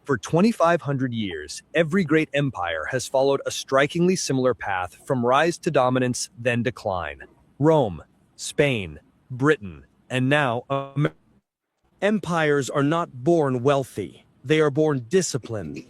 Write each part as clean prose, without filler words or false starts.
For 2,500 years, every great empire has followed a strikingly similar path from rise to dominance, then decline. Rome, Spain, Britain, and now America. Empires are not born wealthy. They are born disciplined.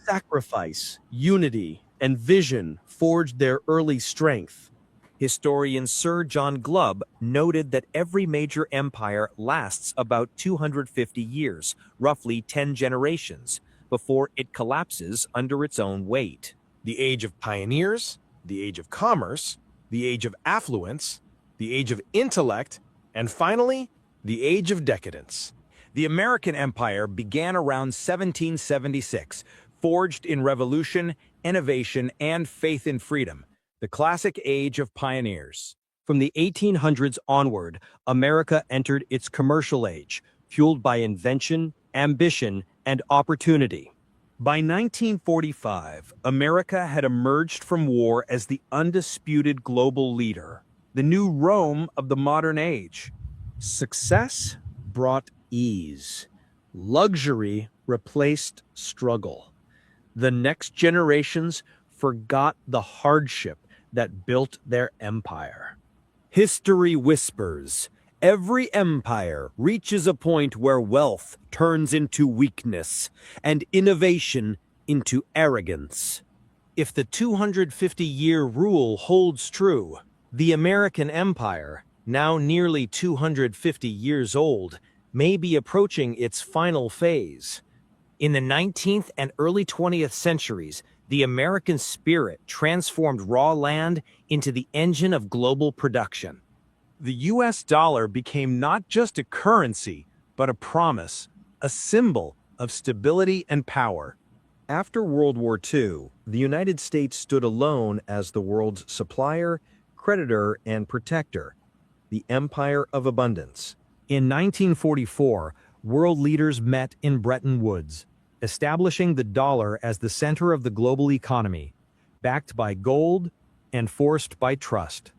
Sacrifice, unity, and vision forged their early strength. Historian Sir John Glubb noted that every major empire lasts about 250 years, roughly 10 generations, before it collapses under its own weight. The age of pioneers, the age of commerce, the age of affluence, the age of intellect, and finally, the age of decadence. The American Empire began around 1776, forged in revolution, innovation, and faith in freedom, the classic age of pioneers. From the 1800s onward, America entered its commercial age, fueled by invention, ambition, and opportunity. By 1945, America had emerged from war as the undisputed global leader, the new Rome of the modern age. Success brought ease. Luxury replaced struggle. The next generations forgot the hardship that built their empire. History whispers, every empire reaches a point where wealth turns into weakness and innovation into arrogance. If the 250-year rule holds true, the American Empire, now nearly 250 years old, may be approaching its final phase. In the 19th and early 20th centuries, the American spirit transformed raw land into the engine of global production. The US dollar became not just a currency, but a promise, a symbol of stability and power. After World War II, the United States stood alone as the world's supplier, creditor, and protector, the empire of abundance. In 1944, world leaders met in Bretton Woods, establishing the dollar as the center of the global economy, backed by gold and forced by trust.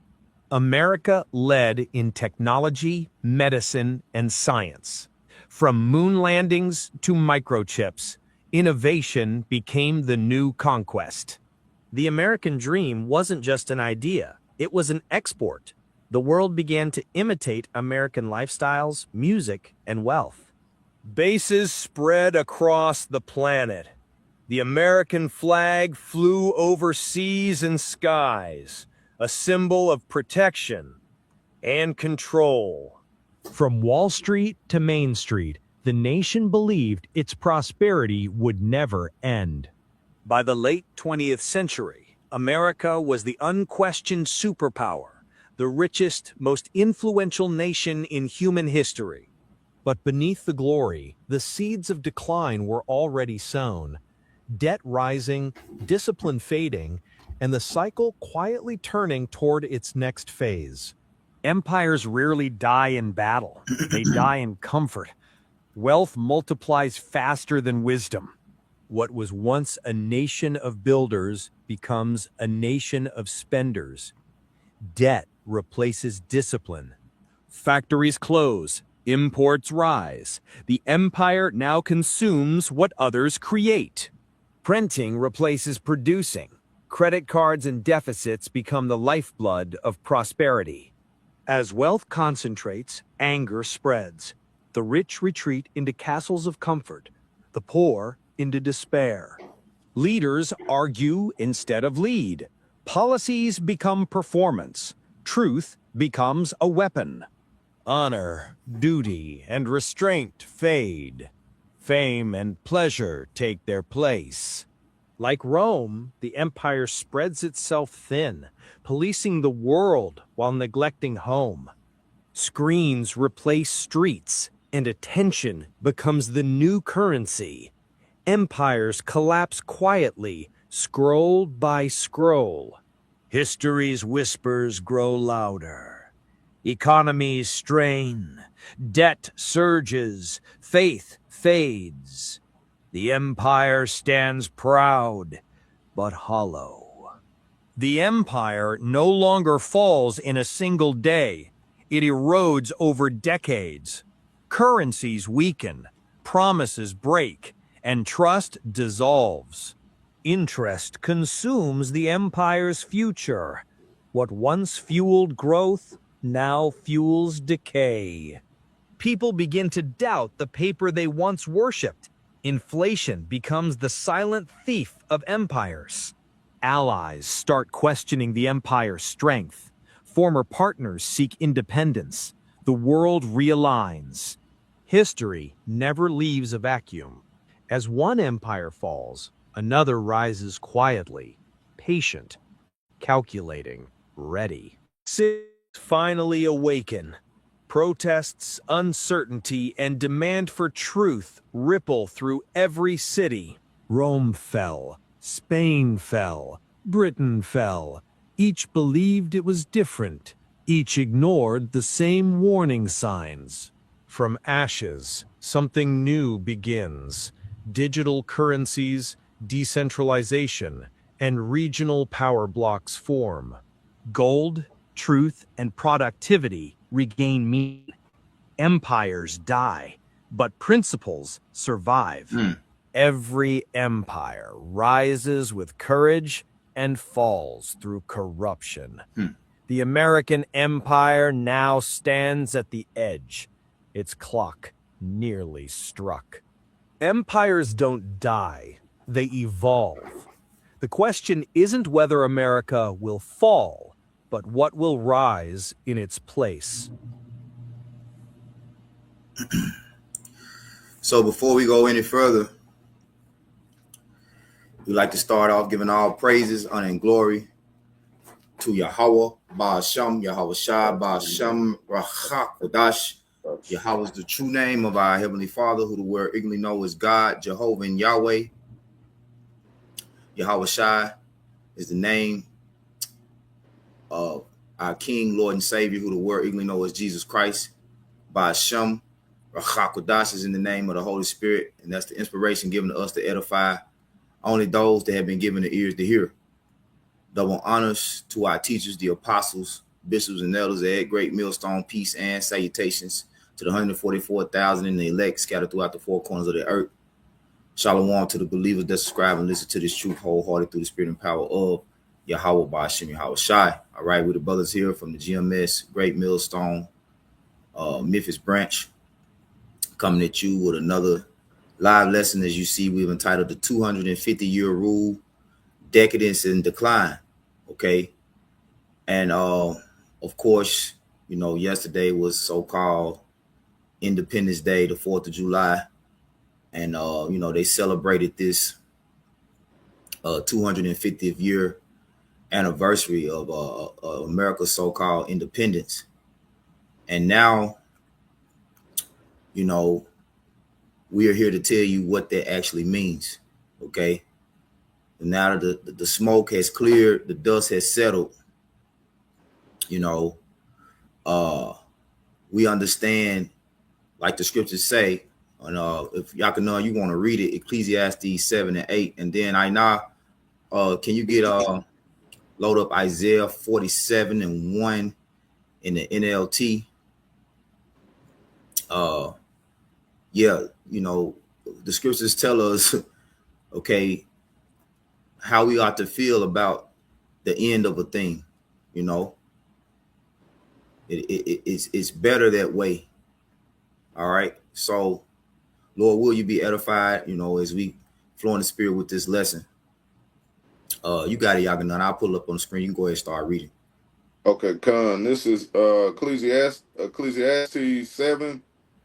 America led in technology, medicine, and science. From moon landings to microchips, innovation became the new conquest. The American dream wasn't just an idea, it was an export. The world began to imitate American lifestyles, music, and wealth. Bases spread across the planet. The American flag flew over seas and skies, a symbol of protection and control. From Wall Street to Main Street, the nation believed its prosperity would never end. By the late 20th century, America was the unquestioned superpower, the richest, most influential nation in human history. But beneath the glory, the seeds of decline were already sown. Debt rising, discipline fading, and the cycle quietly turning toward its next phase. Empires rarely die in battle. They die in comfort. Wealth multiplies faster than wisdom. What was once a nation of builders becomes a nation of spenders. Debt replaces discipline. Factories close. Imports rise. The empire now consumes what others create. Printing replaces producing. Credit cards and deficits become the lifeblood of prosperity. As wealth concentrates, anger spreads. The rich retreat into castles of comfort, the poor into despair. Leaders argue instead of lead. Policies become performance. Truth becomes a weapon. Honor, duty, and restraint fade. Fame and pleasure take their place. Like Rome, the empire spreads itself thin, policing the world while neglecting home. Screens replace streets, and attention becomes the new currency. Empires collapse quietly, scroll by scroll. History's whispers grow louder. Economies strain, debt surges, faith fades. The empire stands proud, but hollow. The empire no longer falls in a single day. It erodes over decades. Currencies weaken, promises break, and trust dissolves. Interest consumes the empire's future. What once fueled growth now fuels decay. People begin to doubt the paper they once worshipped. Inflation becomes the silent thief of empires. Allies start questioning the empire's strength. Former partners seek independence. The world realigns. History never leaves a vacuum. As one empire falls, another rises quietly, patient, calculating, ready. Cities finally awaken. Protests, uncertainty, and demand for truth ripple through every city. Rome fell, Spain fell, Britain fell. Each believed it was different. Each ignored the same warning signs. From ashes, something new begins. Digital currencies, decentralization, and regional power blocks form. Gold, truth, and productivity regain meaning. Empires die, but principles survive. Every empire rises with courage and falls through corruption. The American empire now stands at the edge. Its clock nearly struck. Empires don't die, they evolve. The question isn't whether America will fall, but what will rise in its place. So before we go any further, we'd like to start off giving all praises, honor, and glory to Yahweh, Ba'ashem, Yahweh Shai, Ba'ashem, Rachak, Kodash. Yahweh is the true name of our Heavenly Father, who the word ignorantly know as God, Jehovah, and Yahweh. Yahweh Shai is the name of our King, Lord, and Savior, who the word ignorantly know as Jesus Christ. Ba'ashem, Rachak, Kodash is in the name of the Holy Spirit, and that's the inspiration given to us to edify only those that have been given the ears to hear. Double honors to our teachers, the apostles, bishops, and elders at Great Millstone, peace and salutations to the 144,000 in the elect scattered throughout the four corners of the earth. Shalom to the believers that subscribe and listen to this truth wholehearted through the spirit and power of Yahweh Ba'ashem Yahweh Shai. All right, we're the brothers here from the GMS Great Millstone, Memphis branch, coming at you with another live lesson. As you see, we've entitled the 250-year rule, Decadence and Decline. Okay. And of course, you know, yesterday was so-called Independence Day, the 4th of July. And you know, they celebrated this 250th year anniversary of America's so-called independence. And now, you know, we are here to tell you what that actually means. Okay. And now that the smoke has cleared, the dust has settled, you know, we understand, like the scriptures say, and if y'all can know, you want to read it, Ecclesiastes 7 and 8. And then can you get load up Isaiah 47 and 1 in the NLT? Yeah, you know, the scriptures tell us, okay, how we ought to feel about the end of a thing. You know, it's better that way. All right. So, Lord, will you be edified, you know, as we flow in the spirit with this lesson? You got it, Yaganan. I'll pull it up on the screen. You can go ahead and start reading. Okay, Con. This is Ecclesiastes 7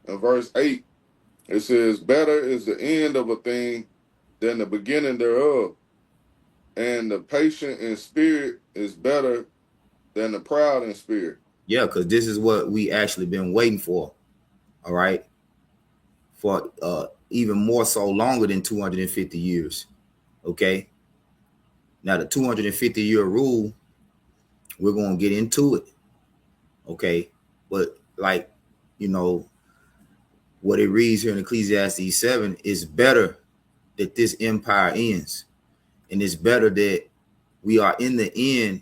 and verse 8. It says, better is the end of a thing than the beginning thereof. And the patient in spirit is better than the proud in spirit. Yeah, because this is what we actually been waiting for. All right. For even more so longer than 250 years. Okay. Now, the 250-year rule, we're going to get into it. Okay. But like, you know, what it reads here in Ecclesiastes 7 is better that this empire ends. And it's better that we are in the end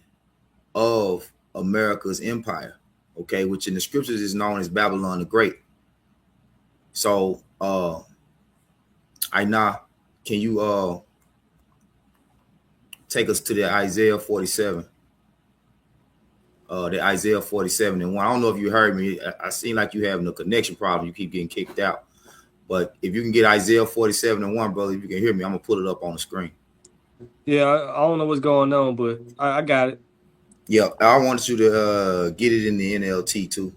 of America's empire, okay, which in the scriptures is known as Babylon the Great. So, Aina, can you take us to the Isaiah 47? The Isaiah 47 and 1. I don't know if you heard me. I seem like you having a connection problem. You keep getting kicked out. But if you can get Isaiah 47 and 1, brother, if you can hear me, I'm gonna put it up on the screen. Yeah, I don't know what's going on, but I got it. Yeah, I wanted you to get it in the NLT too.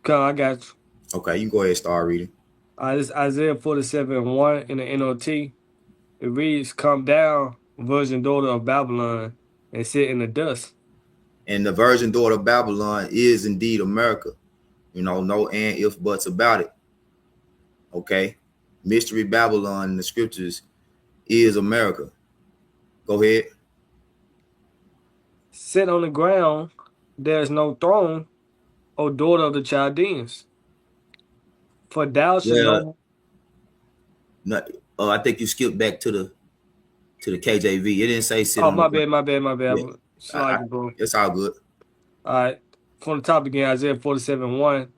Come, I got you. Okay, you can go ahead and start reading. This Isaiah 47:1 in the NLT. It reads, "Come down, virgin daughter of Babylon, and sit in the dust." And the virgin daughter of Babylon is indeed America. You know, no and if buts about it. Okay, Mystery Babylon in the scriptures is America. Go ahead. Sit on the ground, there is no throne, O daughter of the Chaldeans. For thou shalt Yeah, know. not, I think you skipped back to the KJV. It didn't say sit Oh, on the my ground. bad, my bad, my bad. Yeah, Bro. it's all good. All right. From the top again, Isaiah 47:1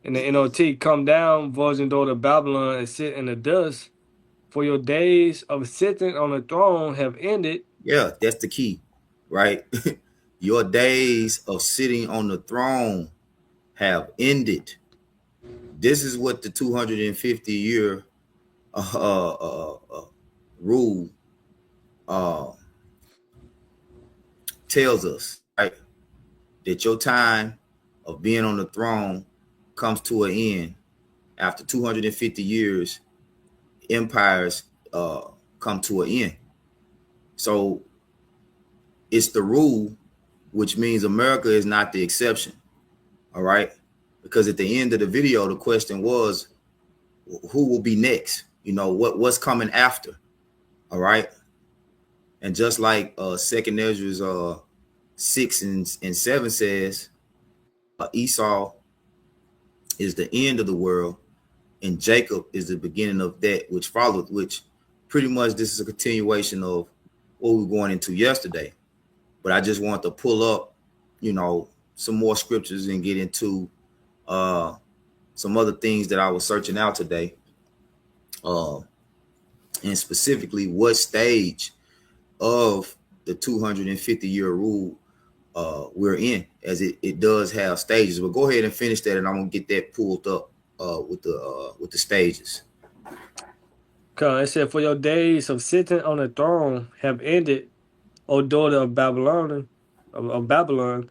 in the NLT. Come down, virgin daughter of Babylon, and sit in the dust. For your days of sitting on the throne have ended. Yeah, that's the key, right? Your days of sitting on the throne have ended. This is what the 250-year rule tells us, right? That your time of being on the throne comes to an end after 250 years. Empires come to an end. So it's the rule, which means America is not the exception. All right. Because at the end of the video, the question was, who will be next? You know, what's coming after? All right. And just like Second Ezra's 6 and 7 says, Esau is the end of the world, and Jacob is the beginning of that which followed, which pretty much this is a continuation of what we were going into yesterday. But I just want to pull up, you know, some more scriptures and get into some other things that I was searching out today. And specifically what stage of the 250-year rule we're in, as it does have stages. But go ahead and finish that, and I'm gonna get that pulled up with the stages. It said, for your days of sitting on the throne have ended, O daughter of Babylon, of Babylon.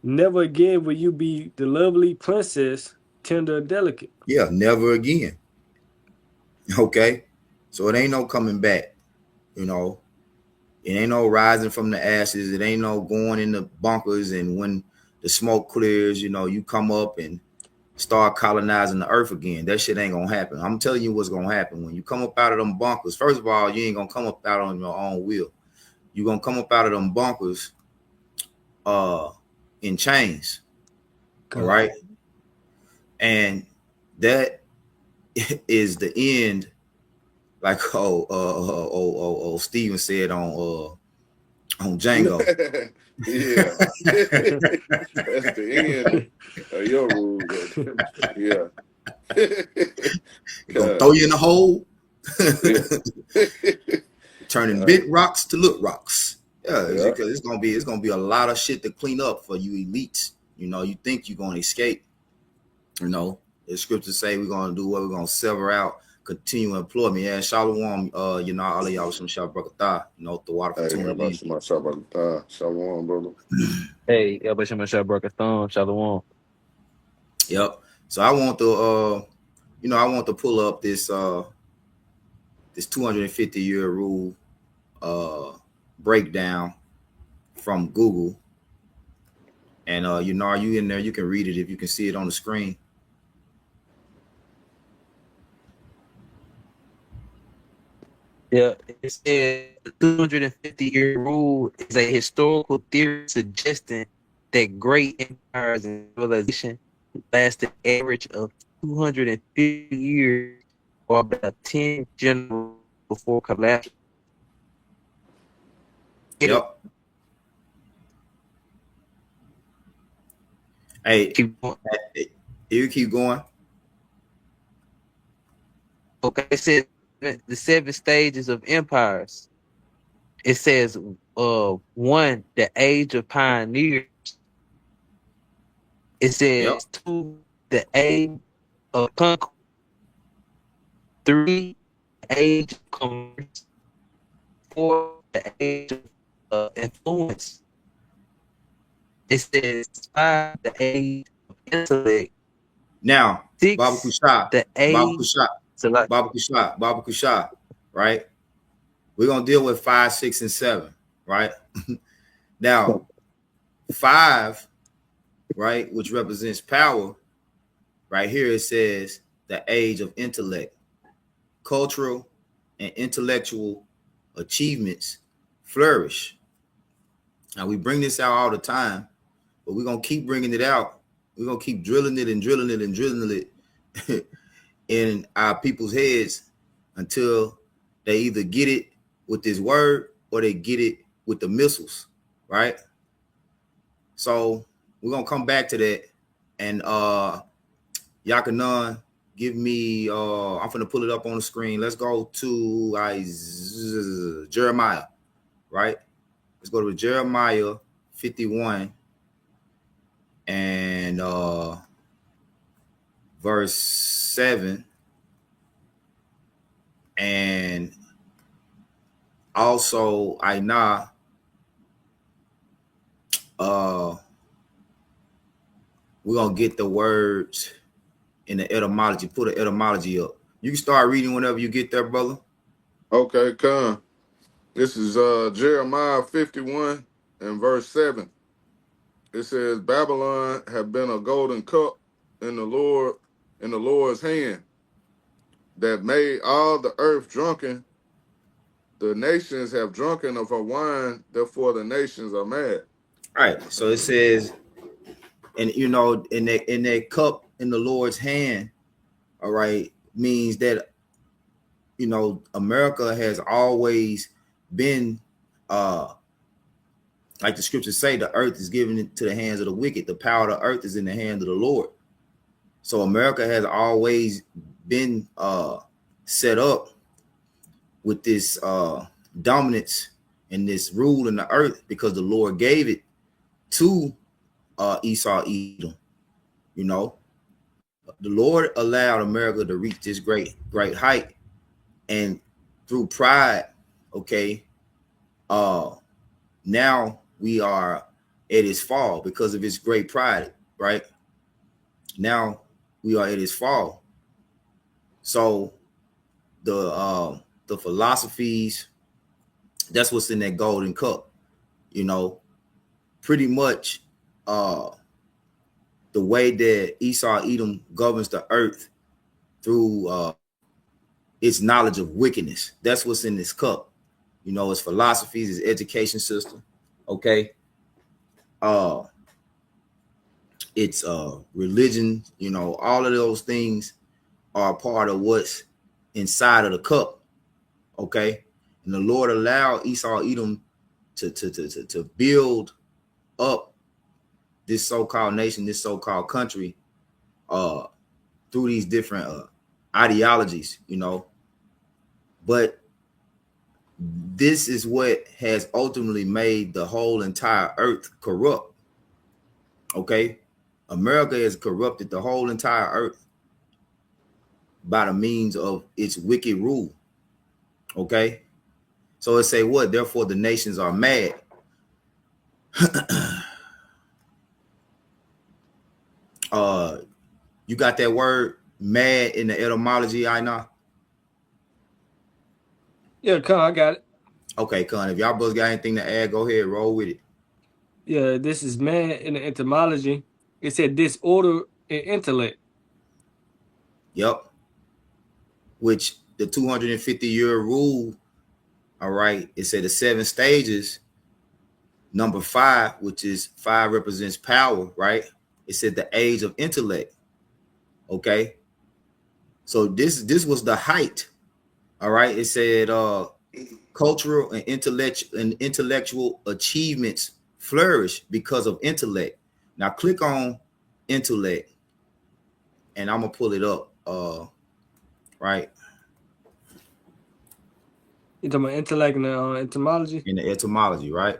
Never again will you be the lovely princess, tender and delicate. Yeah, never again. Okay, so it ain't no coming back. You know, it ain't no rising from the ashes. It ain't no going in the bunkers, and when the smoke clears, you know, you come up and start colonizing the earth again. That shit ain't gonna happen. I'm telling you what's gonna happen when you come up out of them bunkers. First of all, you ain't gonna come up out on your own will. You're gonna come up out of them bunkers in chains. All right. And that is the end, like Steven said on Django. Yeah. That's the end of your rule. Yeah. Gonna throw you in the hole. Yeah. Turning big rocks to little rocks. Yeah, because it's gonna be a lot of shit to clean up for you elites. You know, you think you're gonna escape. You know, the scriptures say we're gonna do what? We're gonna sever out, continue employment. Yeah, Shalom, you know, all of y'all some Shabbat, you know, the water for tuning in. Shalom, brother. Hey, Shalom. Yep. So I want to you know, I want to pull up this 250-year rule breakdown from Google. And you know, are you in there? You can read it if you can see it on the screen. Yeah, it said the 250-year rule is a historical theory suggesting that great empires and civilization lasted an average of 250 years, or about 10 generations before collapse. Yep. Hey, you keep going. Okay, it says the seven stages of empires. It says, one, the age of pioneers. It Yep. says two, the age of conquest. Three, the age of commerce. Four, the age of influence. It says five, the age of intellect. Now, Baba Six, Kushah, the Baba age. Kushah, So like, Baba Kushah, right? We're gonna deal with 5, 6, and 7, right? Now, 5, right, which represents power, right here it says the age of intellect, cultural and intellectual achievements flourish. Now we bring this out all the time, but we're gonna keep bringing it out. We're gonna keep drilling it and drilling it and drilling it in our people's heads until they either get it with this word or they get it with the missiles, right? So we're gonna come back to that. And Yakanan, give me I'm gonna pull it up on the screen. Let's go to Jeremiah, right? Let's go to Jeremiah 51 and verse 7. And also Aina, we're gonna get the words in the etymology. Put an etymology up. You can start reading whenever you get there, brother. Okay, come. This is Jeremiah 51 and verse 7. It says, Babylon have been a golden cup in the Lord's hand, that made all the earth drunken. The nations have drunken of her wine, therefore the nations are mad. All right. So it says, and you know, in that cup in the Lord's hand, all right, means that you know America has always been like the scriptures say, the earth is given into the hands of the wicked. The power of the earth is in the hand of the Lord. So America has always been set up with this dominance and this rule in the earth because the Lord gave it to Esau, Edom. You know, the Lord allowed America to reach this great height, and through pride, okay, now we are at its fall because of its great pride, right? Now we are at its fall. So the philosophies, that's what's in that golden cup, you know, pretty much the way that Esau Edom governs the earth through its knowledge of wickedness. That's what's in this cup. You know, its philosophies, its education system, okay? It's religion, you know, all of those things are part of what's inside of the cup, okay? And the Lord allowed Esau Edom to build up this so-called nation, this so-called country, through these different ideologies, you know. But this is what has ultimately made the whole entire earth corrupt. Okay, America has corrupted the whole entire earth by the means of its wicked rule. Okay, so it say what? Therefore, the nations are mad. You got that word "mad" in the etymology, I know. Yeah, Con, I got it. Okay, Con, if y'all both got anything to add, go ahead, roll with it. Yeah, this is man in the etymology. It said disorder in intellect. Yep. Which the 250-year rule, all right, it said the 7 stages, number 5, which is 5 represents power, right? It said the age of intellect. Okay. So this was the height. All right. It said cultural and intellectual achievements flourish because of intellect. Now click on intellect and I'm gonna pull it up. Right. You talking about intellect and etymology? in the etymology, right?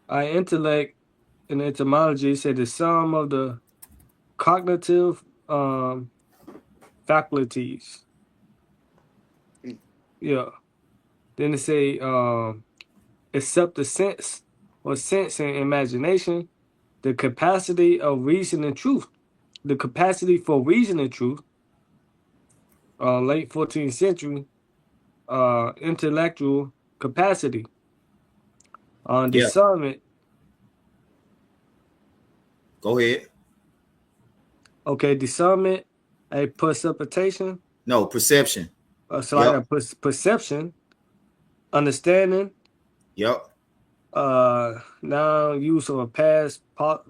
Intellect and etymology said the sum of the cognitive faculties. Yeah. Then they say except the sense or sense and imagination, the capacity of reason and truth. The capacity for reason and truth, late 14th century, intellectual capacity. Yeah. Discernment, Go ahead. okay, discernment, a precipitation, No, perception. so like Yep. a perception, understanding, Yep. now use of a past pot,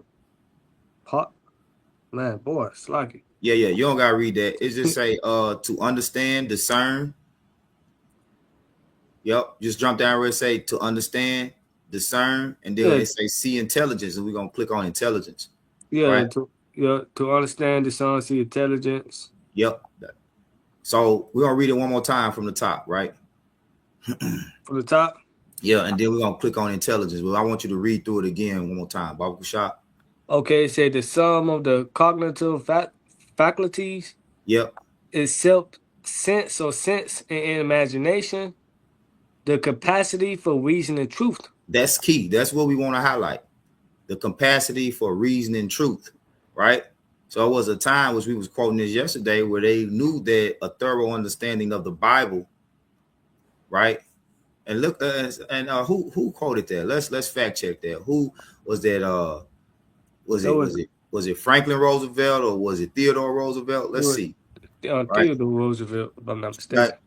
man, boy, it's like it. Yeah, yeah. You don't gotta read that. It just say to understand, discern. Yep. Just jump down where it say to understand, discern, and then Yeah, it say see intelligence, and we're gonna click on intelligence. yeah, Right? to understand, discern, see intelligence. Yep. So we're gonna read it one more time from the top, right? From the top. Yeah, and then we're gonna click on intelligence. Well, I want you to read through it again one more time. Baba Shot. Okay, it said the sum of the cognitive faculties Yep. is sense and imagination, the capacity for reason and truth. That's key. That's what we want to highlight. The capacity for reasoning truth, right? So it was a time, which we was quoting this yesterday, where they knew that a thorough understanding of the Bible, right? And look, who quoted that? Let's fact check that. Who was that? Was it Franklin Roosevelt or was it Theodore Roosevelt? Let's see. Right. Theodore Roosevelt, if I'm not mistaken.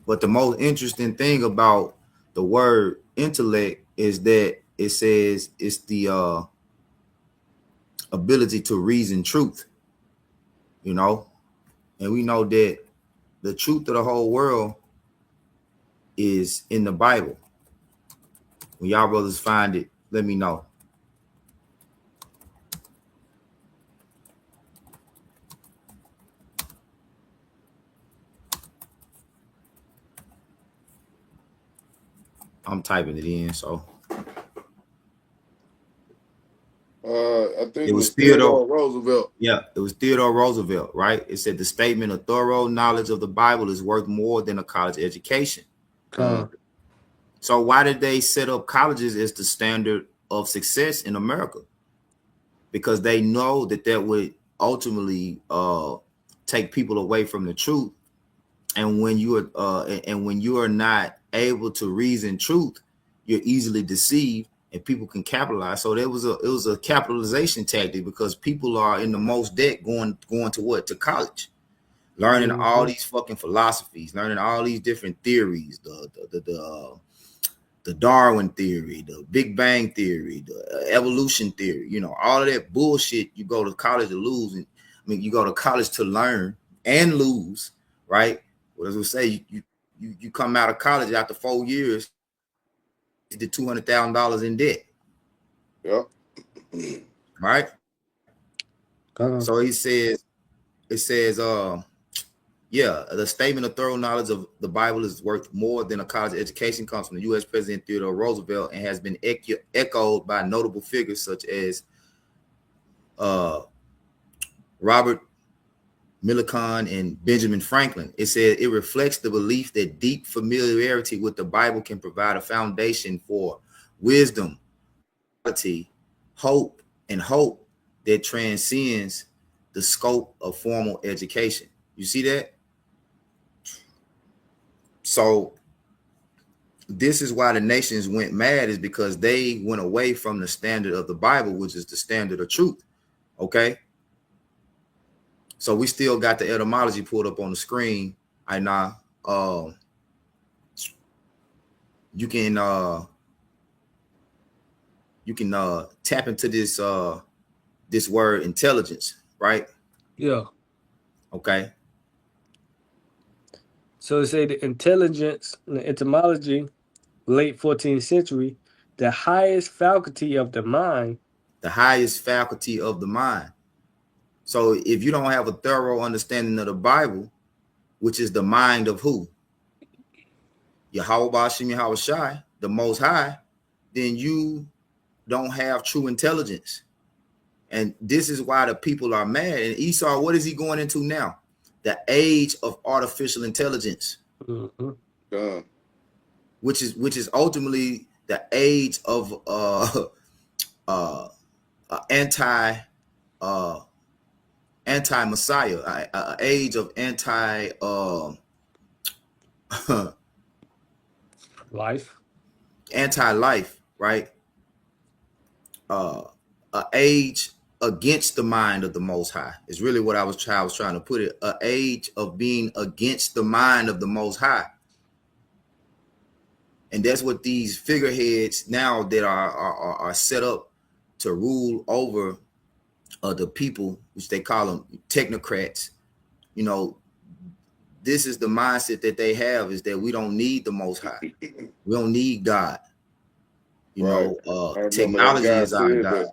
But the most interesting thing about the word intellect is that it says it's the ability to reason truth, you know, and we know that the truth of the whole world is in the Bible. When y'all brothers find it, let me know. I'm typing it in, so. I think It was Theodore Roosevelt. Yeah, it was Theodore Roosevelt, right? It said the statement of thorough knowledge of the Bible is worth more than a college education. So why did they set up colleges as the standard of success in America? Because they know that would ultimately take people away from the truth. And when you are not able to reason truth, you're easily deceived and people can capitalize. So it was a capitalization tactic because people are in the most debt going to what? To college, learning all these fucking philosophies, learning all these different theories, the Darwin theory, the Big Bang theory, the evolution theory, you know, all of that bullshit. You go to college to lose, and I mean, you go to college to learn and lose, right? Well, as we say, you come out of college after 4 years, you did $200,000 in debt. Yep. Right. So it says, yeah, the statement of thorough knowledge of the Bible is worth more than a college education comes from the U.S. President Theodore Roosevelt and has been echoed by notable figures such as Robert Millikan and Benjamin Franklin. It said it reflects the belief that deep familiarity with the Bible can provide a foundation for wisdom, hope, and hope that transcends the scope of formal education. You see that? So this is why the nations went mad, is because they went away from the standard of the Bible, which is the standard of truth. Okay. So we still got the etymology pulled up on the screen. I know. You can tap into this word intelligence, right? Yeah. Okay. So it say the intelligence and the etymology late 14th century, the highest faculty of the mind. The highest faculty of the mind. So if you don't have a thorough understanding of the Bible, which is the mind of who? Yahweh Bashim Yahweh Shai, the Most High, then you don't have true intelligence. And this is why the people are mad. And Esau, what is he going into now? The age of artificial intelligence, which is ultimately the age of anti-Messiah, age of life, anti-life, right? An age against the mind of the Most High is really what I was trying to put it. An age of being against the mind of the Most High, and that's what these figureheads now that are set up to rule over the people, which they call them technocrats. You know, this is the mindset that they have, is that we don't need the Most High, we don't need God. You know, technology is our God.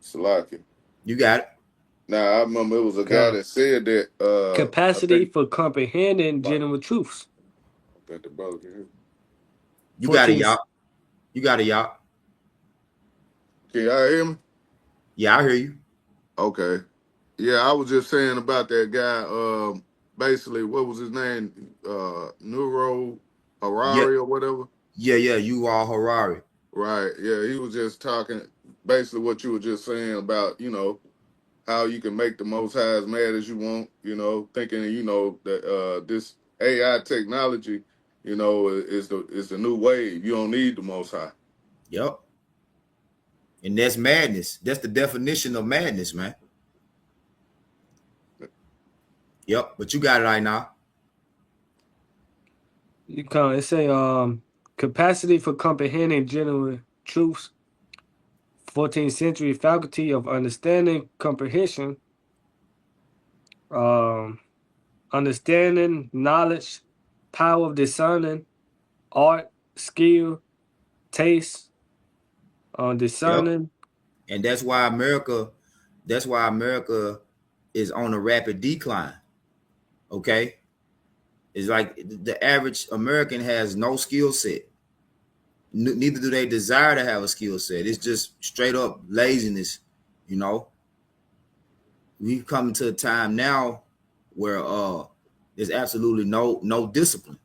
Salaki. You got it. Now I remember it was a guy that said that capacity for comprehending general truths. I bet the brother can hear. You got it, y'all. You got it, y'all. Can y'all hear me? Yeah, I hear you. Okay. Yeah, I was just saying about that guy. Basically, what was his name? Neuro Harari or whatever. Yeah, you are Harari. Right. Yeah, he was just talking basically what you were just saying about, you know, how you can make the Most High as mad as you want, you know, thinking, you know, that this AI technology, you know, is the new wave. You don't need the Most High. Yep. And that's madness. That's the definition of madness, man. Yep. But you got it right now. You can it say capacity for comprehending general truths. 14th century faculty of understanding, comprehension, understanding, knowledge, power of discerning, art, skill, taste, discerning. Yep. And that's why America is on a rapid decline. Okay. It's like the average American has no skill set. Neither do they desire to have a skill set. It's just straight up laziness, you know. We've come to a time now where there's absolutely no discipline.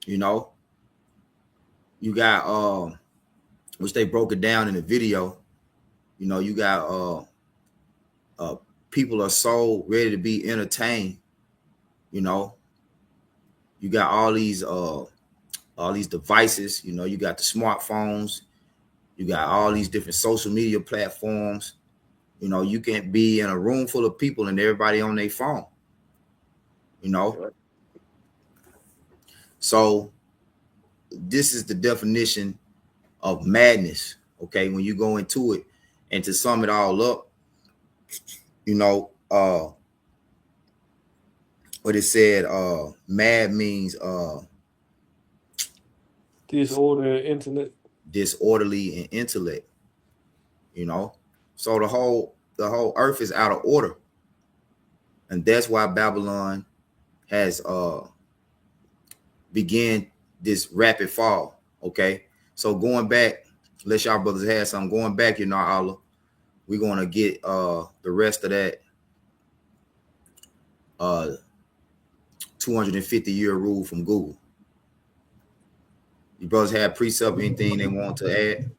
You know, you got which they broke it down in the video. You know, you got people are so ready to be entertained. You know, you got all these devices. You know, you got the smartphones, you got all these different social media platforms. You know, you can be in a room full of people and everybody on their phone. You know, so this is the definition of madness. Okay, when you go into it, and to sum it all up, you know, what it said, mad means disorderly in intellect. You know, so the whole earth is out of order, and that's why Babylon has began this rapid fall. Okay, so going back, unless y'all brothers had something going back, you know, Allah, we're gonna get the rest of that 250-year rule from Google. You brothers have precept, anything they want to add?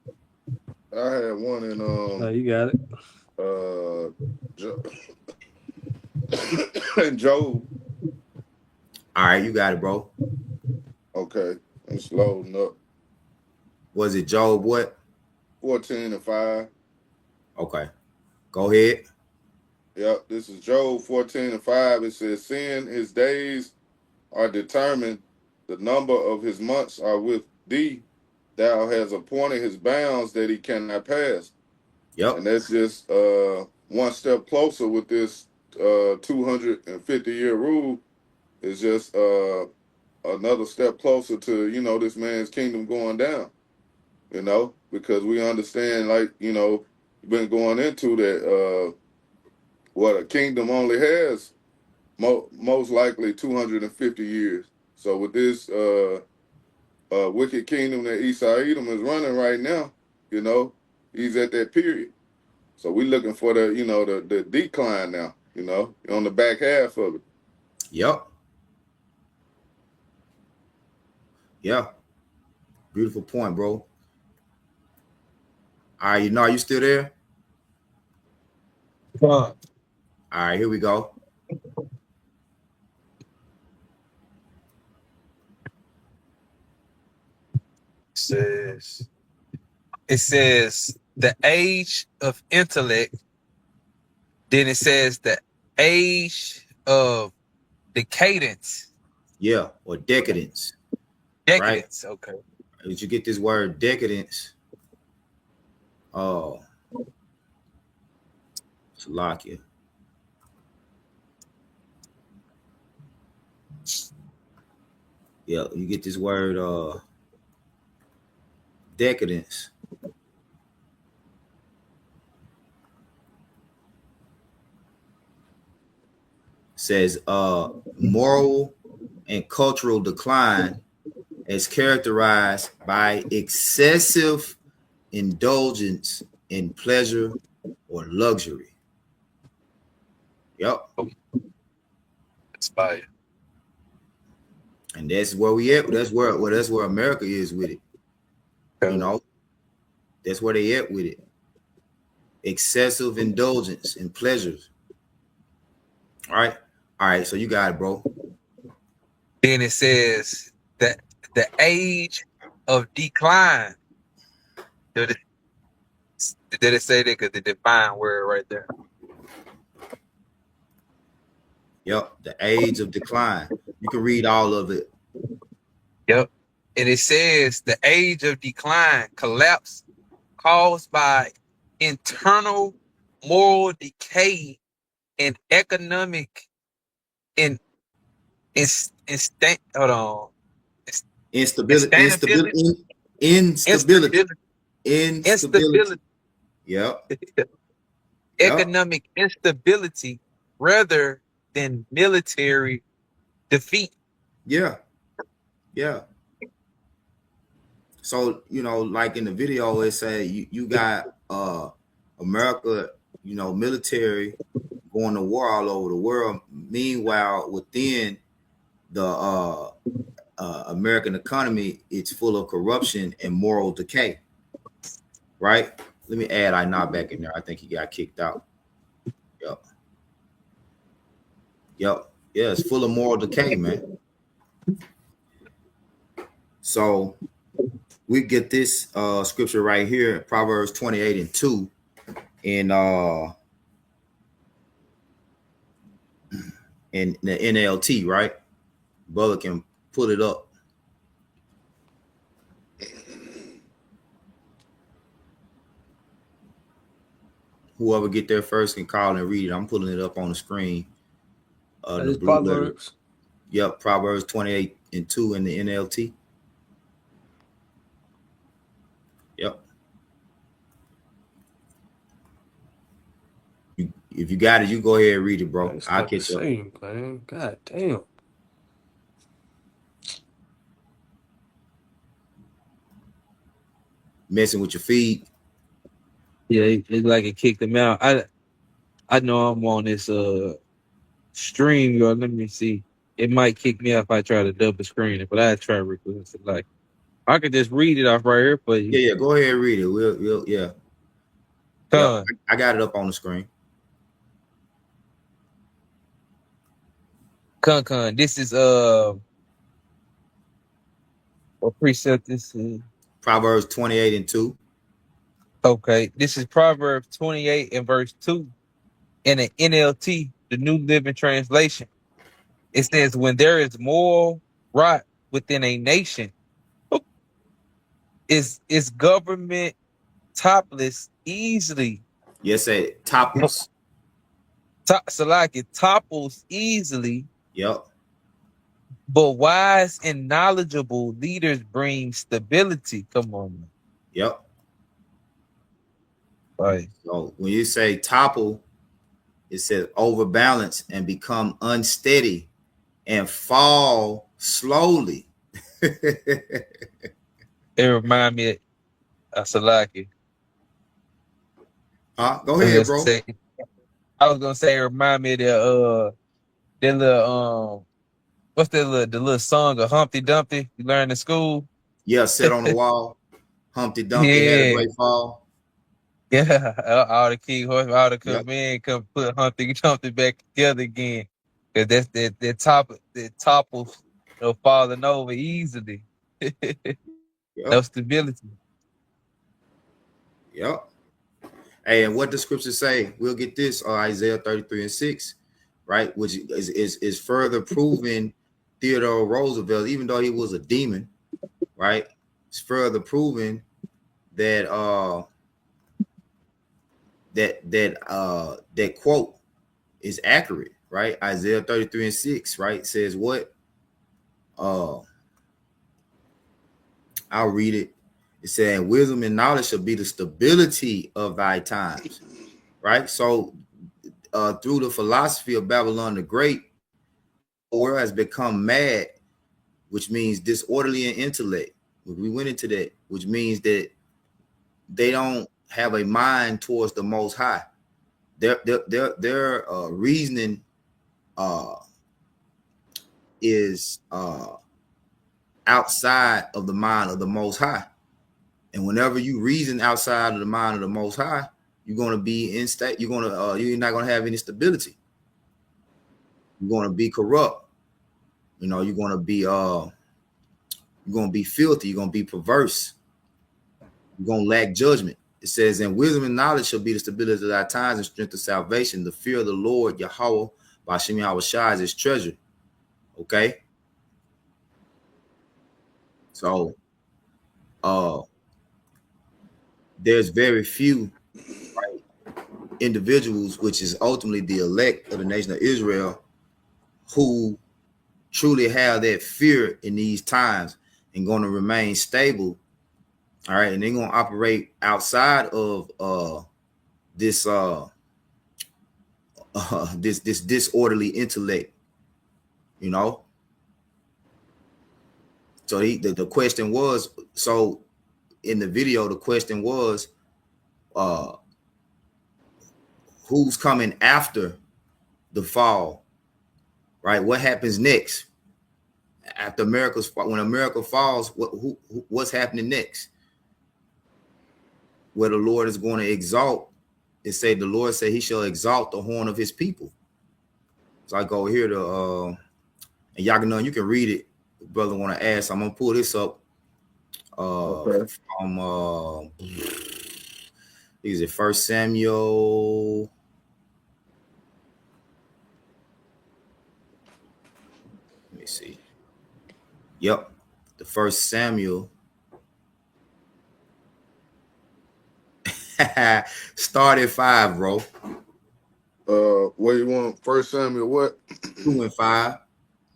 I had one in You got it. in Job. All right, you got it, bro. Okay, it's loading up. Was it Job what? 14:5. Okay, go ahead. Yep, this is Job 14:5. It says, "Seeing his days are determined, the number of his months are with thee. Thou hast appointed his bounds that he cannot pass." Yep. And that's just one step closer with this 250-year rule. Is just a another step closer to, this man's kingdom going down, because we understand, like, been going into that, what a kingdom only has most likely 250 years. So with this wicked kingdom that Esau Edom is running right now, he's at that period. So we're looking for the decline now, on the back half of it. Yep. Yeah. Beautiful point, bro. All right, are you still there? All right, here we go. It says the age of intellect. Then it says the age of decadence. Yeah, or decadence. Decadence. Right? Okay. Did you get this word decadence? Oh, Salakia. Yeah, you get this word decadence. Says moral and cultural decline is characterized by excessive indulgence in pleasure or luxury. Yep. That's fire. And that's where we at. That's where America is with it. That's where they at with it. Excessive indulgence in pleasures. All right. So you got it, bro. Then it says that the age of decline. Did it say that? Because the defined word right there. Yep, the age of decline. You can read all of it. Yep. And it says the age of decline collapse caused by internal moral decay and economic instability. Yep. Economic instability rather than military defeat. Yeah. So, like in the video, it say you got America, military going to war all over the world. Meanwhile, within the American economy, it's full of corruption and moral decay. Right? Let me add Ainat back in there. I think he got kicked out. Yep. Yeah, it's full of moral decay, man. So we get this scripture right here, Proverbs 28:2, in the NLT, right? Brother can put it up. Whoever get there first can call and read it. I'm pulling it up on the screen. The Proverbs. Yep, Proverbs 28:2 in the NLT. Yep. If you got it, you go ahead and read it, bro. Man, I'll catch up. Man. God damn. Messing with your feed. Yeah, it's like it kicked him out. I know I'm on this stream, y'all. Let me see. It might kick me out if I try to double screen it, but I try to request it. Like I could just read it off right here for you. Yeah. Go ahead and read it. We'll yeah. Yep, I got it up on the screen. Con. This is what precept this is? Proverbs 28:2. Okay, this is Proverbs 28 and verse 2 in the NLT, the New Living Translation. It says, when there is moral rot within a nation, is government topless easily. Yes, say topless. So like it topples easily. Yep. But wise and knowledgeable leaders bring stability. Come on, man. Yep. Right. So when you say topple, it says overbalance and become unsteady and fall slowly. It remind me of Salaki. Go I was ahead, gonna bro. say, it remind me of that little what's the little song of Humpty Dumpty you learned in school? Yeah, sit on the wall. Humpty Dumpty had a Yeah, great fall. yeah. All the king horse, all the Yep. come in, come put Humpty Dumpty back together again. Cause that's that topple, falling over easily. No Yep. stability. Yep. Hey, and what the scriptures say, we'll get this Isaiah 33 and 6, right? Which is further proving Theodore Roosevelt, even though he was a demon, right? It's further proving that that quote is accurate, right? Isaiah 33 and 6, right? Says what? Uh I'll read it. It's saying wisdom and knowledge shall be the stability of thy times, right? So through the philosophy of Babylon the Great, the world has become mad, which means disorderly in intellect. We went into that, which means that they don't have a mind towards the Most High. Their reasoning is outside of the mind of the Most High. And whenever you reason outside of the mind of the Most High, you're going to be in state. You're not going to have any stability. You're going to be corrupt. You know, you're going to be filthy. You're going to be perverse. You're going to lack judgment. It says, and wisdom and knowledge shall be the stability of thy times and strength of salvation. The fear of the Lord, Yahweh, by Shem Yahweh Shai is his treasure. Okay. So there's very few individuals, which is ultimately the elect of the nation of Israel, who truly have that fear in these times and going to remain stable. All right. And they're going to operate outside of this this disorderly intellect, you know. So the question was, so in the video, the question was, who's coming after the fall, right? What happens next after when America falls? What's happening next? Where the Lord is going to exalt, it say the Lord said he shall exalt the horn of his people. So I go here to and y'all can know, you can read it. If brother want to ask, I'm gonna pull this up Okay. from is it First Samuel? Let me see. Yep, the First Samuel. Start at 5, bro. Where you want? First Samuel what? 2 and 5.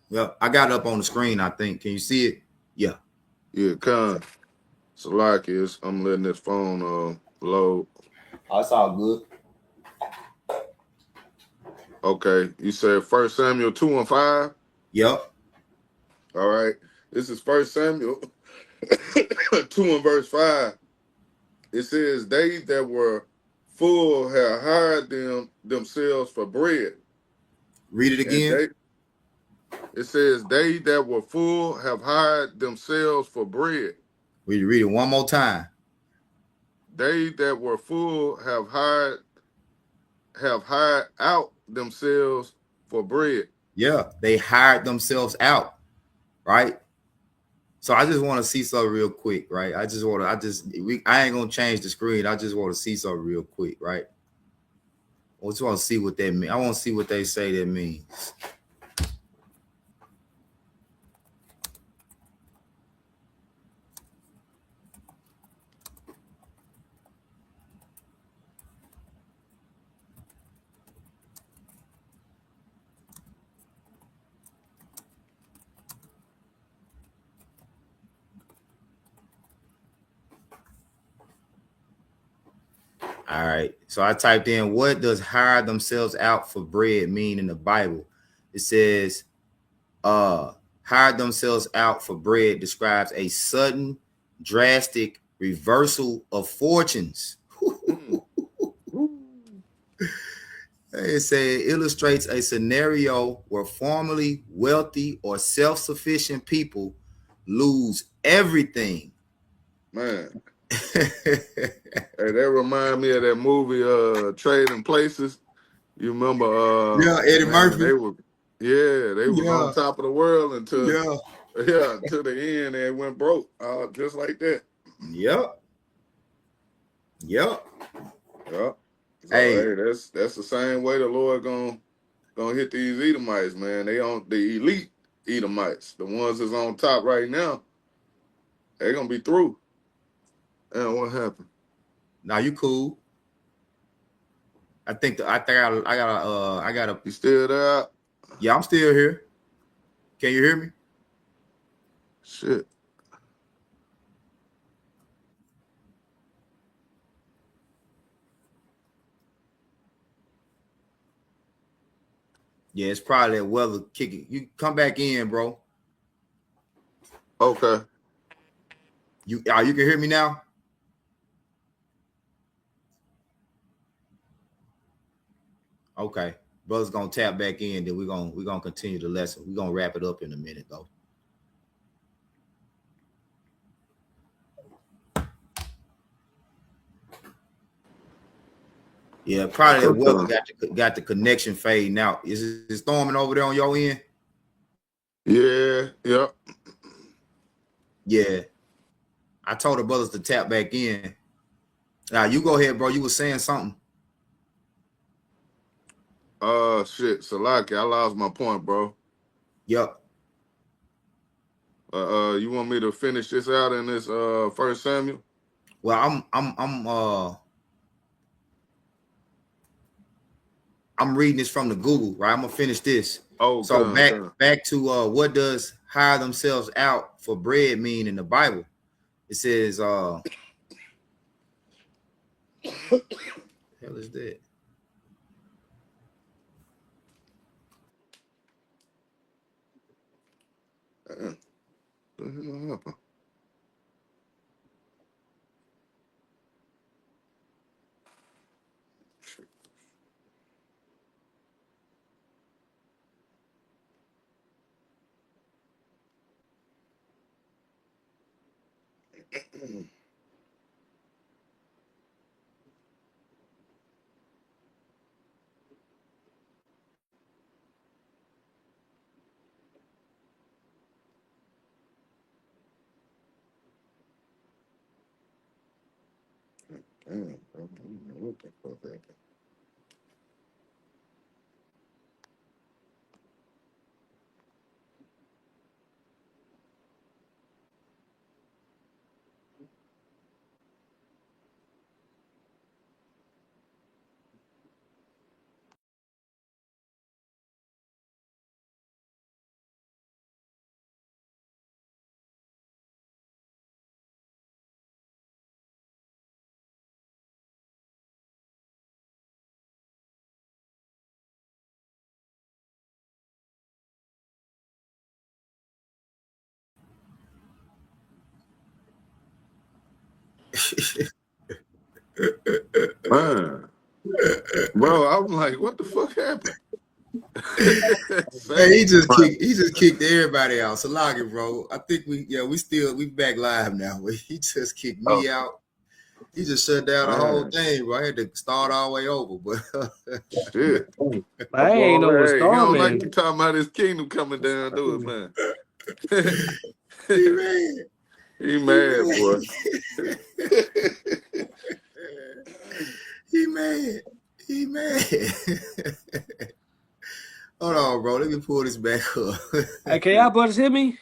Yep, I got it up on the screen, I think. Can you see it? Yeah. Yeah, kind. So like is I'm letting this phone load. Oh, it's all good. Okay, you said First Samuel 2 and 5. Yep. All right, this is First Samuel 2 and verse 5. It says, "They that were full have hired themselves for bread, Read it and again. it says they that were full have hired themselves for bread. Read it one more time. They that were full have hired out themselves for bread." Yeah, they hired themselves out, right? So I just want to see something real quick, right? I ain't gonna change the screen. I just want to see something real quick, right? I just want to see what that means. I want to see what they say that means. All right. So I typed in, what does hire themselves out for bread mean in the Bible? It says, hire themselves out for bread describes a sudden, drastic reversal of fortunes. It says illustrates a scenario where formerly wealthy or self-sufficient people lose everything. Man. Hey, that remind me of that movie Trading Places. You remember Yeah, Eddie man, Murphy. they was on top of the world until Yeah. to the end and went broke. Just like that. Yep. Yeah. So Hey, that's the same way the Lord gonna hit these Edomites, man. They on the elite Edomites, the ones that's on top right now. They're gonna be through. And what happened? now you cool. I gotta. You still there? Yeah, I'm still here. Can you hear me? Shit. Yeah, it's probably a weather kicking. You come back in, bro. Okay. You can hear me now? Okay. Brother's gonna tap back in, then we're gonna continue the lesson. We're gonna wrap it up in a minute though. Yeah, probably that weather got the connection fading out. Is it storming over there on your end? Yeah, yep. Yeah. I told the brothers to tap back in. Now you go ahead, bro. You were saying something. Shit, Salaki, I lost my point, bro. Yep. You want me to finish this out in this First Samuel? Well, I'm reading this from the Google, right? I'm gonna finish this. Oh, So back to what does hire themselves out for bread mean in the Bible? It says hell is that? What the hell happened? Damn, bro. I don't know what the fuck happened. Man, bro, I'm like, what the fuck happened? Hey, he just kicked everybody out. Salagi, bro. I think we back live now. He just kicked me out. He just shut down the whole thing, bro. I had to start all the way over, but Shit. I ain't know what's Hey, he don't like storming. you talking about his kingdom coming down, do it, man. he mad. He mad, boy. He mad. He mad. Hold on, bro. Let me pull this back up. Hey, can y'all brothers hear me?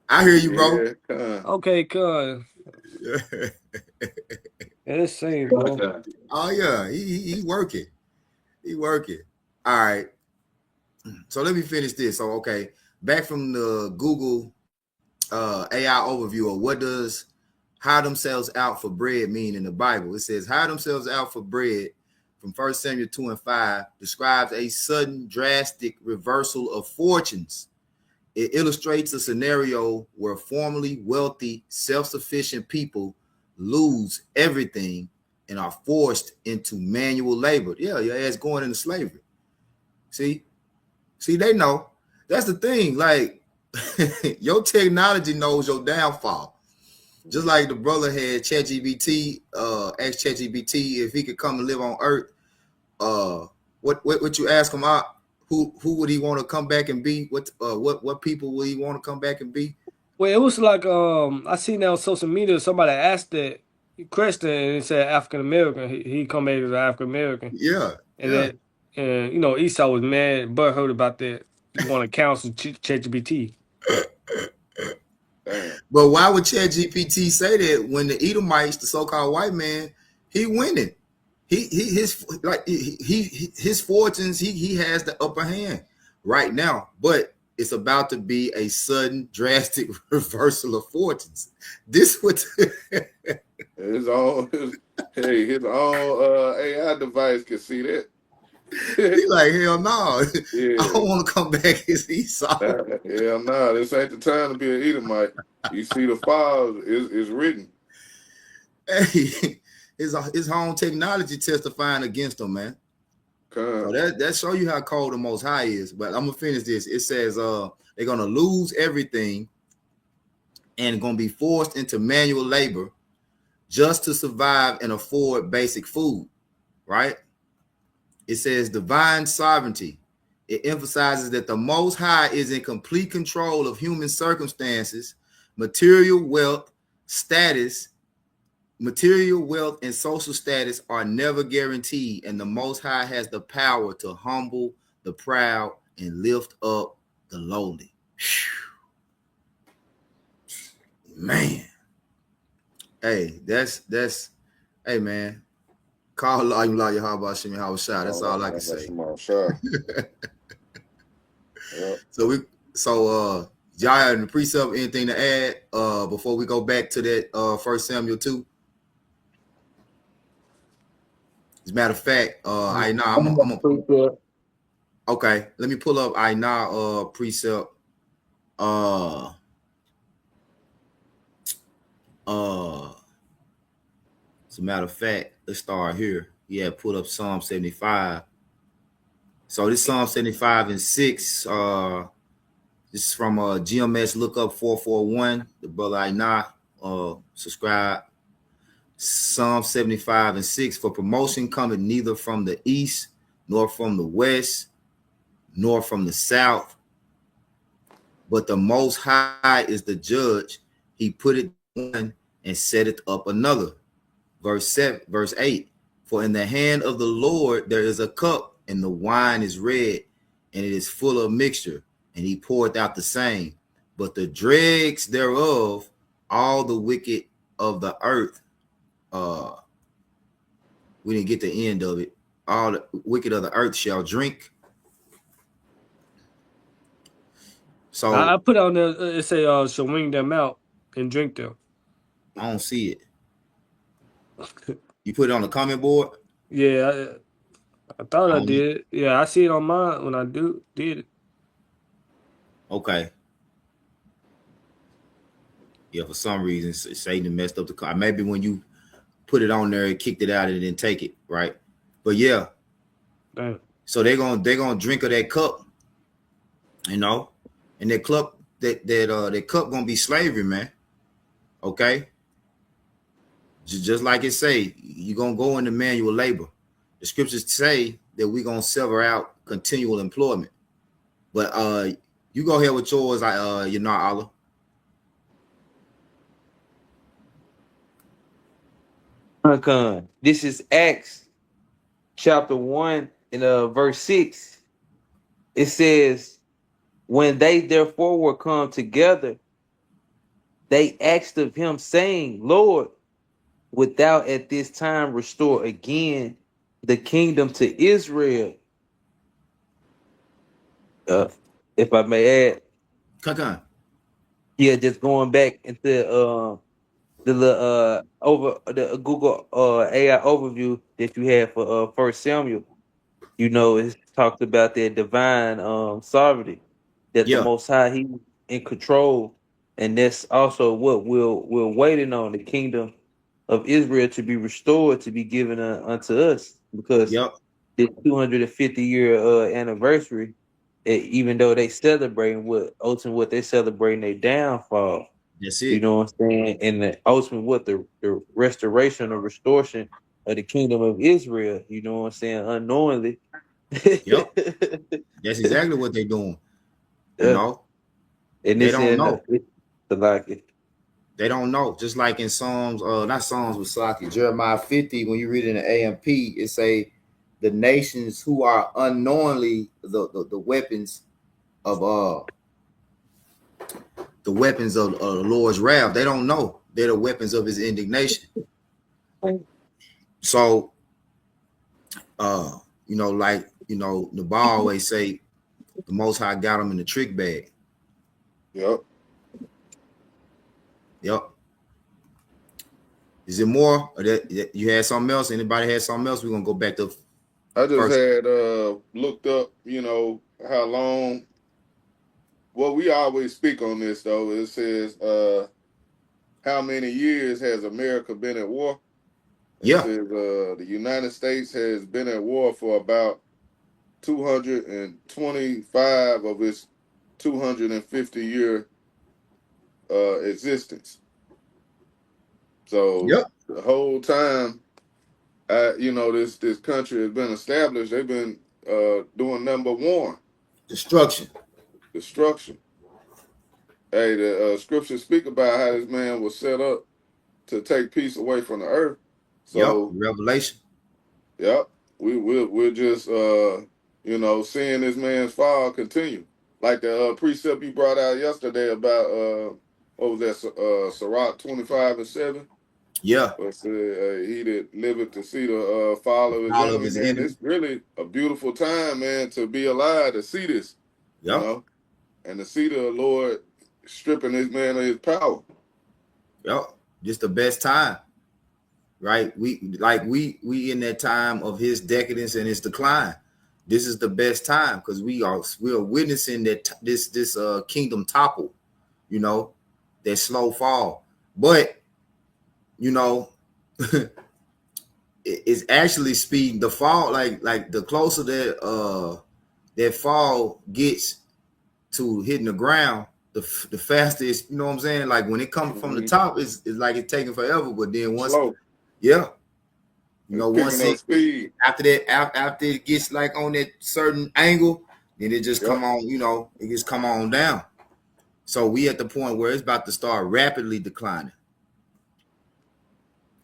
I hear you, bro. Yeah, Okay, cool. Let's see, bro. Oh yeah, he working. He working. All right. So let me finish this. So back from the Google AI overview of what does hire themselves out for bread mean in the Bible? It says hire themselves out for bread from 1 Samuel 2 and 5 describes a sudden drastic reversal of fortunes. It illustrates a scenario where formerly wealthy, self-sufficient people lose everything and are forced into manual labor. Yeah, your ass going into slavery. See, they know. That's the thing. Like, your technology knows your downfall. Just like the brother had ChatGPT, asked ChatGPT if he could come and live on Earth. What you ask him out? Who would he want to come back and be? What people would he want to come back and be? Well, it was like I seen that on social media. Somebody asked that question and it said African American. He come back as an African American, Yeah, and yeah. that and you know Esau was mad, but heard about that. He want to counsel ChatGPT. Damn. But why would ChatGPT say that when the Edomites, the so-called white man, he winning? His fortunes, he has the upper hand right now. But it's about to be a sudden, drastic reversal of fortunes. This would His own AI device can see that. he like, hell no. Yeah. I don't want to come back as Esau. Hell no, this ain't the time to be an Edomite. You see the file is written. Hey, his home technology testifying against him, man. So that show you how cold the Most High is. But I'm gonna finish this. It says they're gonna lose everything and gonna be forced into manual labor just to survive and afford basic food, right? It says divine sovereignty. It emphasizes that the Most High is in complete control of human circumstances, material wealth, and social status are never guaranteed, and the Most High has the power to humble the proud and lift up the lowly. Man. Hey, that's hey man. Call Allah Yahweh Shemi Hawashah. That's all I can say. Yep. So y'all have any precept, anything to add before we go back to that 1 Samuel 2? As a matter of fact, I'm okay. Let me pull up precept. As a matter of fact, let's start here. Yeah, pull up Psalm 75. So this Psalm 75 and 6. This is from GMS Lookup 441. The brother Aina subscribe. Psalm 75 and 6. For promotion cometh neither from the east, nor from the west, nor from the south, but the Most High is the judge. He put it one and set it up another. Verse 8. For in the hand of the Lord there is a cup, and the wine is red, and it is full of mixture, and he poureth out the same. But the dregs thereof, all the wicked of the earth, we didn't get the end of it. All the wicked of the earth shall drink. So I put on there. It say shall wring them out and drink them. I don't see it. You put it on the comment board? Yeah, I thought I did. Yeah, I see it on mine when I did it. Okay. Yeah, for some reason Satan messed up the car. Maybe when you put it on there, it kicked it out and didn't take it, right? But yeah. Damn. So they're gonna drink of that cup, you know, and that cup that cup gonna be slavery, man. Okay. Just like it say, you're gonna go into manual labor. The scriptures say that we're gonna sever out continual employment. But you go ahead with yours, Allah. This is Acts chapter 1 and verse 6. It says, when they therefore were come together, they asked of him, saying, Lord, wilt thou at this time restore again the kingdom to Israel? If I may add, Come on. yeah, just going back into the over the Google AI overview that you had for First Samuel, it talked about that divine sovereignty, that the Yeah, Most High He in control, and that's also what we're waiting on, the kingdom of Israel to be restored, to be given unto us, because yep, this 250-year anniversary, even though they celebrating what they celebrating their downfall, that's you it. know what I'm saying, and the ultimate what the restoration or restoration of the kingdom of Israel, you know what I'm saying, unknowingly. Yep, that's exactly what they doing. You Yeah, know, and they it's don't in know. the like it. They don't know. Just like in Psalms, not Psalms with Saki, Jeremiah 50, when you read it in the AMP, it say the nations who are unknowingly the weapons of the Lord's wrath. They don't know they're the weapons of his indignation. So uh, the bar always say the most high got them in the trick bag. Yep. Yep. Is it more? Or that you had something else? Anybody had something else? We're gonna go back to I just first. had looked up, how long. Well, we always speak on this though. It says, how many years has America been at war? It Yeah. says the United States has been at war for about 225 of its 250-year existence. So Yep. the whole time, this country has been established. They've been doing nothing but war, Destruction. destruction. Hey, the scriptures speak about how this man was set up to take peace away from the earth. Yep. So, Revelation. yep, we're just seeing this man's fall continue. Like the precept you brought out yesterday about what was that? Sirach 25:7. Yeah. But said he that liveth to see the fall of his All of enemy, his man. enemy. It's really a beautiful time, man, to be alive to see this, you Yep. know, and to see the Lord stripping this man of his power. Yep. Just the best time. Right. We in that time of his decadence and his decline. This is the best time because we are witnessing that this kingdom topple, you know, that slow fall. But you know, it's actually speeding the fall. Like the closer that fall gets to hitting the ground, the fastest. You know what I'm saying? Like when it comes from the Mm-hmm. top, it's like it's taking forever. But then Slow. yeah, It's once picking up it speed. after that, after it gets like on that certain angle, then it just come Yep. on. It just come on down. So we at the point where it's about to start rapidly declining.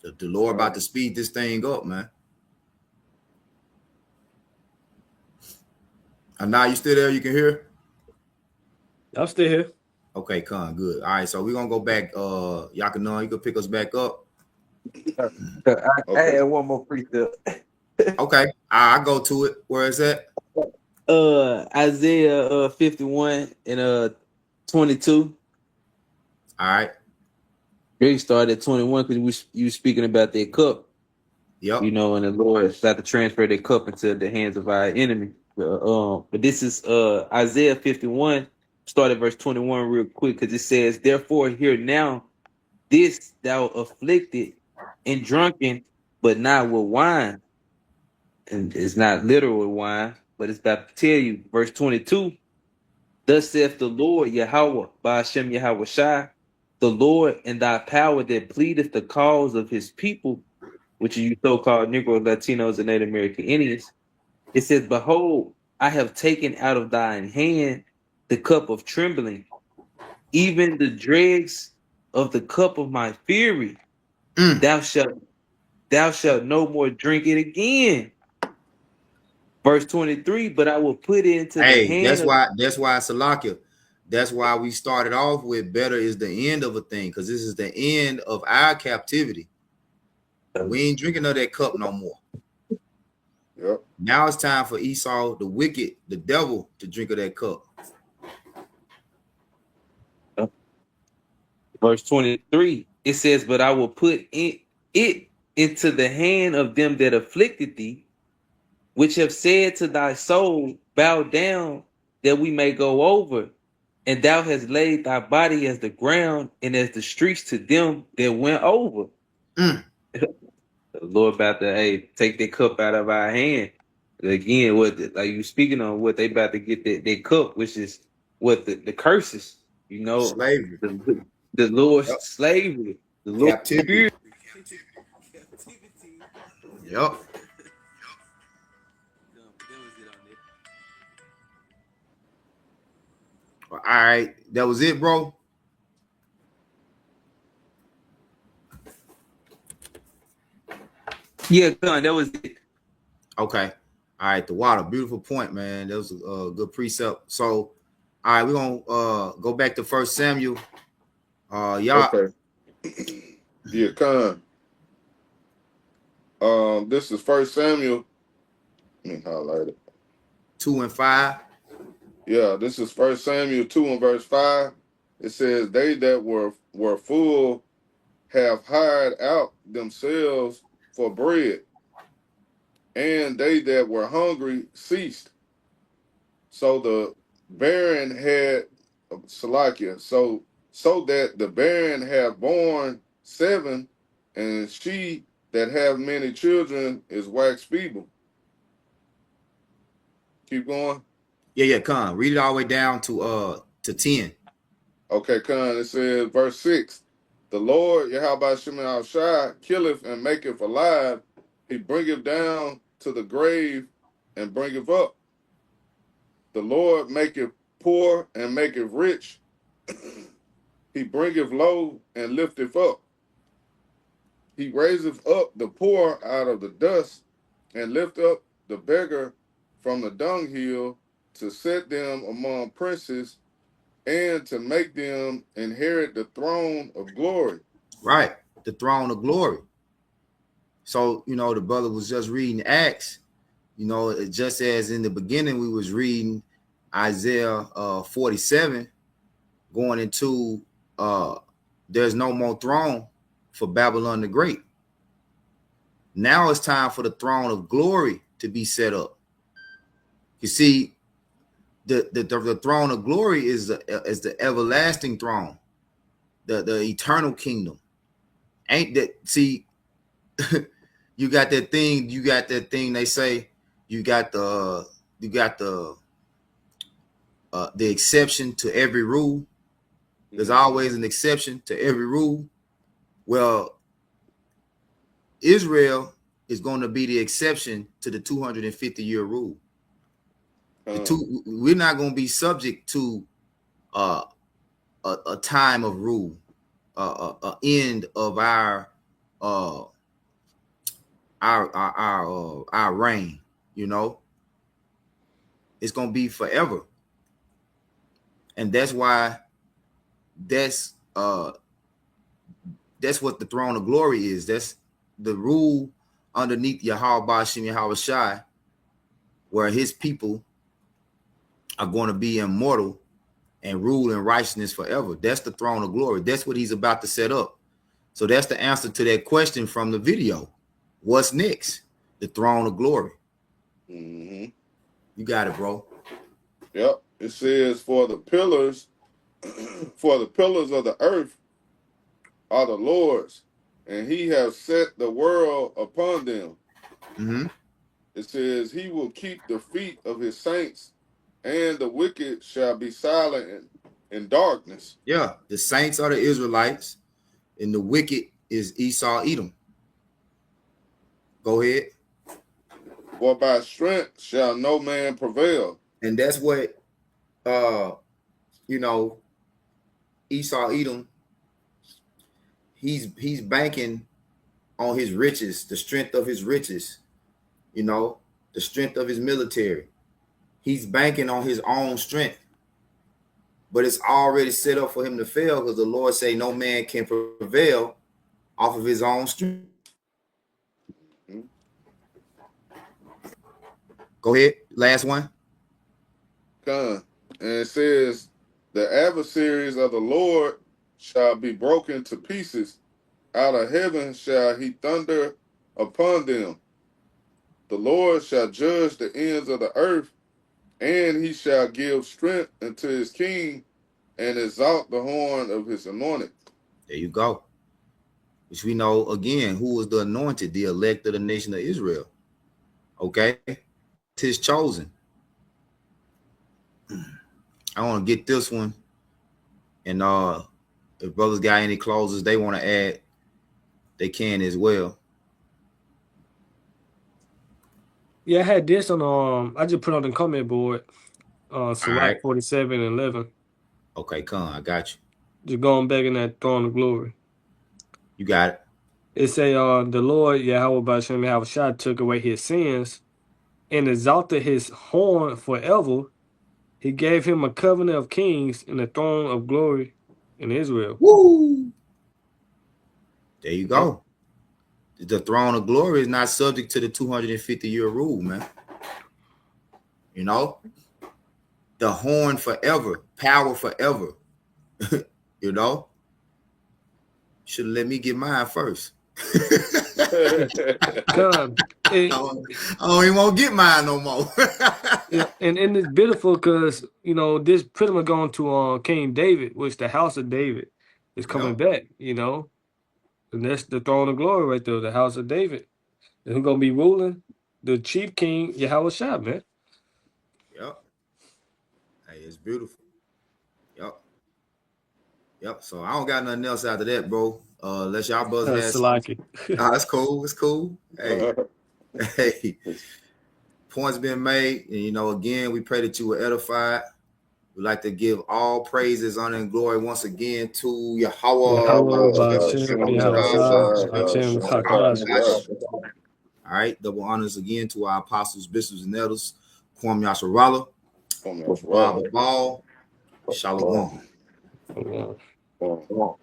The Lord about to speed this thing up, man. And now you still there? You can hear? I'm still here. Okay, con, good. All right, so we're gonna go back. Yakanon, you can pick us back up. I Okay. had one more precept. Okay, I go to it. Where is that? Isaiah 51 and 22. All right. Really started at 21 because you were speaking about that cup, Yep. and the Lord is about to transfer that cup into the hands of our enemy. But this is Isaiah 51, start at verse 21 real quick, because it says, "Therefore, hear now this thou afflicted and drunken, but not with wine." And it's not literal with wine, but it's about to tell you, verse 22. Thus saith the Lord Yahweh, by Hashem Yahweh Shai, the Lord and thy power that pleadeth the cause of his people, which are you so-called Negro, Latinos, and Native American Indians. It says, Behold, I have taken out of thine hand the cup of trembling, even the dregs of the cup of my fury. Mm. Thou shalt no more drink it again. Verse 23, but I will put it into the Hey, hand that's of why. That's why Salakia. That's why we started off with better is the end of a thing, because this is the end of our captivity. We ain't drinking of that cup no more. Yep. Now it's time for Esau, the wicked, the devil, to drink of that cup. verse 23. it says, but I will put it into the hand of them that afflicted thee, which have said to thy soul, bow down that we may go over. And thou hast laid thy body as the ground and as the streets to them that went over. Mm. The Lord about to take that cup out of our hand. Again, like you speaking on what they about to get that cup, which is what the curses, Slavery. the Lord's Yep. slavery, the Lord's Captivity. spirit. Yep. All right. That was it, bro. Yeah, Con, that was it. Okay. All right. The water. Beautiful point, man. That was a good precept. So, all right, we're gonna go back to 1 Samuel. Y'all. Okay. Yeah, Con. This is 1 Samuel. Let me highlight it. 2 and 5. Yeah, this is 1 Samuel 2 and verse 5. It says, they that were full have hired out themselves for bread, and they that were hungry ceased. So the barren had Salakia, so that the barren have borne 7, and she that have many children is wax feeble. Keep going. Yeah, Con. Read it all the way down to 10. Okay, Con, it says, verse 6, the Lord, Yahweh Shema Shai, killeth and maketh alive. He bringeth down to the grave and bringeth up. The Lord maketh poor and maketh rich. He bringeth low and lifteth up. He raiseth up the poor out of the dust and lift up the beggar from the dunghill, to set them among princes and to make them inherit the throne of glory. Right. The throne of glory. So, the brother was just reading Acts, just as in the beginning we was reading Isaiah 47, going into there's no more throne for Babylon the Great. Now it's time for the throne of glory to be set up. You see, the throne of glory is the everlasting throne, the eternal kingdom. Ain't that, see, you got that thing they say, you got the exception to every rule. There's always an exception to every rule. Well, Israel is going to be the exception to the 250-year rule. We're not going to be subject to a time of rule, a end of our reign. It's going to be forever, and that's why that's what the throne of glory is. That's the rule underneath Yahweh Shem Yahweh Shai, where his people are going to be immortal and rule in righteousness forever. That's the throne of glory. That's what he's about to set up. So that's the answer to that question from the video. What's next? The throne of glory. Mm-hmm. You got it, bro. Yep. It says, for the pillars of the earth are the Lord's, and he has set the world upon them. Mm-hmm. It says, he will keep the feet of his saints, and the wicked shall be silent in darkness. Yeah, the saints are the Israelites, and the wicked is Esau, Edom. Go ahead. For by strength shall no man prevail. And that's what, Esau, Edom, he's banking on his riches, the strength of his riches, the strength of his military. He's banking on his own strength, but it's already set up for him to fail, because the Lord say no man can prevail off of his own strength. Go ahead. Last one. And it says, the adversaries of the Lord shall be broken to pieces, out of heaven shall he thunder upon them. The Lord shall judge the ends of the earth, and he shall give strength unto his king, and exalt the horn of his anointed. There you go. Which we know, again, who was the anointed, the elect of the nation of Israel. Okay? It's his chosen. I want to get this one. And if brothers got any clauses they want to add, they can as well. Yeah, I had this on I just put on the comment board. Sirach right. 47 and 11. Okay, come, I got you. Just going back in that throne of glory. You got it. It say the Lord Yahweh Ba'Shem Yahushua took away his sins and exalted his horn forever. He gave him a covenant of kings and a throne of glory in Israel. Woo! There you go. The throne of glory is not subject to the 250-year rule, man. You know? The horn forever, power forever. You know? Should have let me get mine first. God, I don't even want to get mine no more. yeah, and it's beautiful because this pretty much going to King David, which the house of David is coming back. And that's the throne of glory right there, the house of David. And who's gonna be ruling? The chief king Yahweh Shah, man. Yep. Hey, it's beautiful. Yep. So I don't got nothing else after that, bro. Unless y'all brothers have nah, it's cool. It's cool. Hey. Hey. Points been made. And again, we pray that you were edified. We'd like to give all praises, honor, and glory once again to Yahweh. All right. Double honors again to our apostles, bishops, and elders. Kwam Yasharala. Shalom. Yeah. Oh.